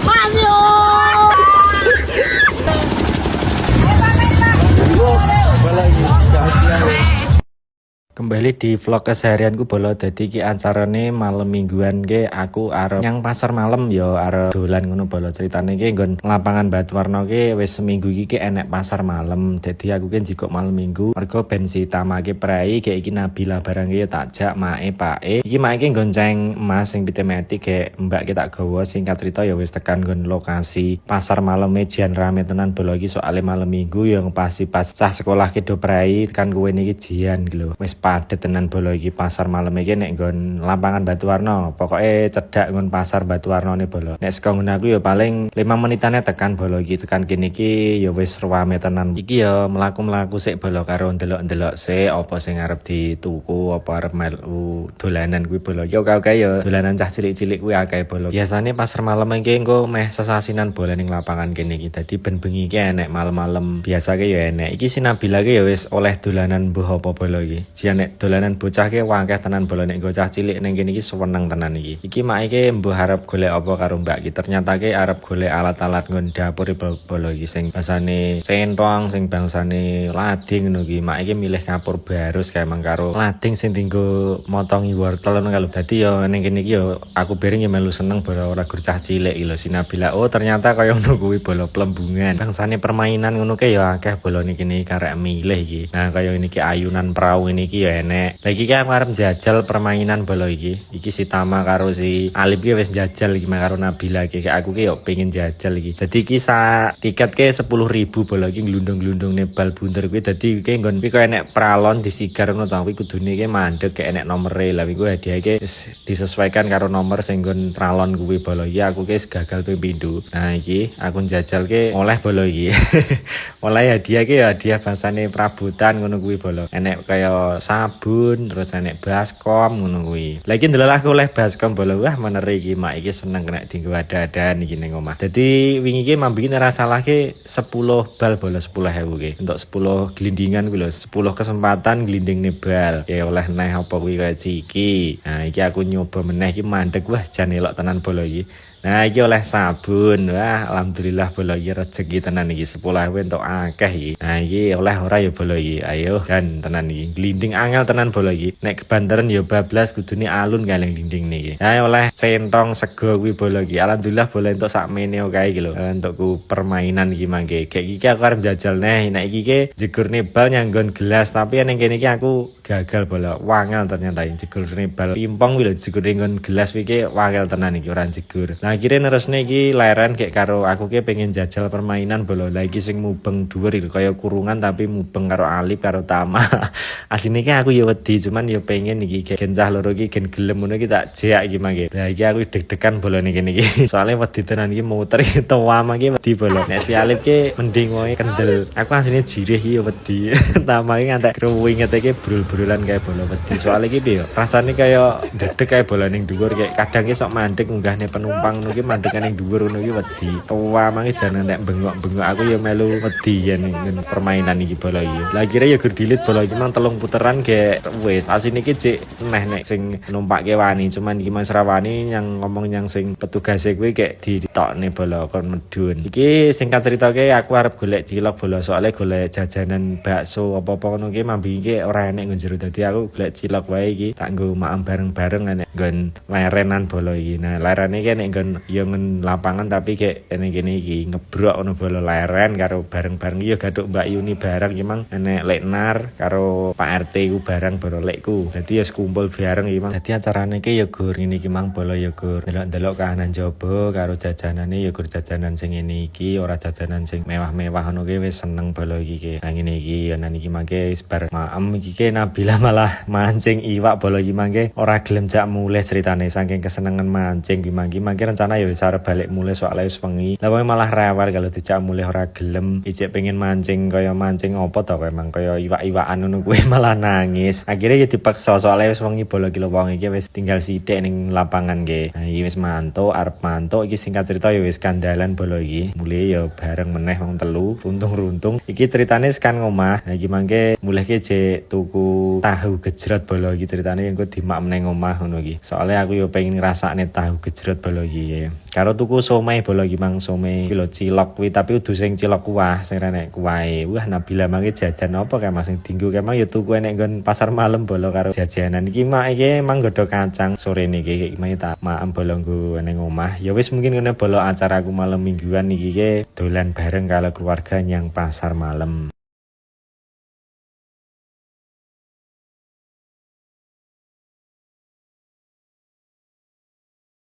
Mas yo. Kembali di vlog keseharianku bolo. Dadi ki acarane malam mingguan ke aku arep yang pasar malam yo arep dolan ngono bolo. Ceritane ki nggon lapangan Batuwarna ki wis seminggu iki enek pasar malam. Dadi aku ki jikok malam minggu mergo ben sitamake prei kayak iki Nabila barang ki tak jak mae pake. Iki mae ki gonceng emas sing pitematik ke mbak ki tak gawa. Singkat cerita ya wis tekan nggon lokasi pasar malam jan rame tenan bolo iki soalnya malam minggu yang pas cah sekolah ki do prei tekan kowe niki jian iki lho. Wis padet tenan bolo iki pasar malam iki nek nggon lapangan Batuwarna. Pokoke cedak nggon pasar Batuwarna ne bolo. Nek saka ngono aku ya paling 5 menitane tekan bolo iki. Tekan kene iki ya wis rame tenan. Iki ya mlaku-mlaku sik bolo karo ndelok-ndelok sik apa sing arep dituku apa arep melu dolanan kuwi bolo. Yo oke ya dolanan cah cilik-cilik kuwi akeh bolo. Biasane pasar malam iki engko meh sesasinan bolo ning lapangan kene iki. Dadi ben bengi iki enek malam-malam biasa ke ya enek. Iki si Nabila ke ya wis oleh dolanan mbuh apa bolo iki. Jian nek dolanan bocah ke wakeh tenan bolo nek bocah cilik ning kene iki seneng tenan iki. Iki mak iki mbuh arep golek apa karo mbak iki. Ternyata ke arep golek alat-alat nggon dapur bolo iki sing basane centong, sing bangsane lading ngono iki. Mak iki milih kapur barus kae mang karo lading sing dienggo motongi wortel ngono kalau. Dadi yo ning kene iki yo aku bareng yo melu seneng bolo ora gur cah cilik iki lho si Nabila. Oh ternyata kaya ngono kuwi bolo plembungan. Bangsane permainan ngono ke yo akeh bolo niki karek milih iki. Nah kaya niki ayunan perahu ini iki ya enek. Lagi ki aku arep jajal permainan bolo iki. Iki si Tama karo si Alip ki wis jajal iki karo Nabila iki. Aku ki yo pengen jajal iki. Dadi iki sa tiket ke 10.000 bolo iki glundung-glundung ne bal bunder kuwi. Dadi ki nggon kuwi kok enek pralon disigar ngono ta. Kuwi kudune ki mandeg ke enek nomere. Lah kuwi hadiah iki disesuaikan karo nomor sing nggon pralon kuwi bolo iki. Aku ki gagal ping pindho. Nah iki aku jajal ki oleh bolo iki. Oleh hadiah ki ya hadiah bangsane perabotan ngono kuwi bolo. Enek kaya sabun terus enek baskom ngono kuwi. Lagi ndelok aku oleh baskom bolo. Wah meneri iki mak iki seneng kena dienggo ada-adan iki ning omah. Dadi wingi iki mambi ora salah ki 10 bal bolo 10.000 ki. Untuk 10 glindingan kuwi lho, 10 kesempatan glindingne bal. Ya oleh neh apa kuwi kaya ciki. Nah iki aku nyoba meneh iki mandeg wah jan elok tenan bolo iki. Nah iki oleh sabun. Wah alhamdulillah bolo iki rezeki tenan iki 10.000 entuk akeh iki. Nah iki oleh ora ya bolo iki. Ayo jan tenan iki. Glinding angel tenan bolo iki. Nek kebanteran ya bablas kudune alun kaleng glinding niki. Nah oleh centong sego kuwi bolo iki. Alhamdulillah bolo entuk sakmene kae iki lho. Entukku permainan iki mangke. Kayak iki aku arep jajal neh. Nek iki ke jegurne bal nyanggon gelas tapi ning kene iki aku gagal bolo. Wangel ternyata jegurne bal pimpong kuwi lho jegurne nggon gelas iki wangel tenan iki ora jegur. Nah akhirnya nerusnya iki leren kayak karo aku ki pengen jajal permainan bolo. Lagi sing mubeng dhuwur iki kaya kurungan tapi mubeng karo Alip karo Tama. Asline ki aku ya wedi cuman ya pengen iki gen cah loro iki gen gelem ngono iki tak jek iki mangke. Lah iki aku deg-degan bolo niki niki. Soale wedi tenan iki muter towa mangke wedi bolo. Nek si Alip ki mending wae kendel. Aku asline jirih iki ya wedi. Tama iki ngantek kruwinget iki brul-brulan kayak bolo wedi. Soale iki piye rasane kaya dedeg kayak bolo ning dhuwur kayak kadang ki sok mandeg munggahne penumpang ngono ki mandekan ning dhuwur ngono ki wedi. Towa mangke jan nek bengok-bengok aku ya melu wedi yen permainan iki bolo iki. Lah kira ya gur dilit bolo iki mang telung puteran ge wis. Asine iki cek neh nek sing numpake wani cuman iki Mas Rawani yang ngomong yang sing petugase kuwi kek ditokne bolo kon medun. Iki singkat ceritake aku arep golek cilok bolo soalnya golek jajanan bakso apa-apa ngono ki mambi iki ora enek njero. Dadi aku golek cilok wae iki tak nggo maem bareng-bareng enek nggon lerenan bolo iki. Nah lerene iki nek nggon ya ngen lapangan tapi kayak ning kene iki ngebrok ono bolo leren karo bareng-bareng ya gaduk Mbak Yuni bareng iki mang enek Leknar karo Pak RT ku bareng bolo lekku. Dadi ya kumpul bareng iki mang. Dadi acarane iki ya gur ngene iki mang bolo ya gur delok-delok kahanan jaba karo jajanane ya gur jajanan sing ngene iki ora jajanan sing mewah-mewah ngono ki wis seneng bolo iki ki. Nah ngene iki ya nang iki mangke bar maem iki ki Nabila malah mancing iwak bolo iki mangke ora gelem jak mulih ceritane saking kesenengan mancing iki mangke rencana ya wis arep balik mulih soalnya wis wengi. Lah malah rewel kalau dijak mulih ora gelem. Ijek pengen mancing kaya mancing apa to emang kaya iwak-iwakan ngono kuwi malah nangis. Akhirnya ya dipaksa soalnya wis wengi bolo ki wong iki wis tinggal sithik ning lapangan ki. Nah iki wis mantuk arep mantuk iki singkat cerita ya wis kandalan bolo iki. Mulih ya bareng meneh wong telu untung-runtung. Iki ceritane sekan ngomah. Nah iki mangke mulih ki jek tuku tuku tahu gejrot bolo iki ceritane engko dimak meneng omah ngono iki. Soale aku yo pengen ngrasakne tahu gejrot bolo iki. Karo tuku somai bolo iki mang somai iki lho cilok kuwi tapi kudu sing cilok kuah sing renek kuahe. Wah Nabila mangke jajan apa kae Mas sing dinggo kae mang yo tuku enek nggon pasar malam bolo karo jajanan iki mak iki mang godho kacang sore niki iki mang tak maem bolo nggo nang omah. Ya wis mungkin ngene bolo acara aku malam mingguan iki dolan bareng karo keluarga nyang pasar malam.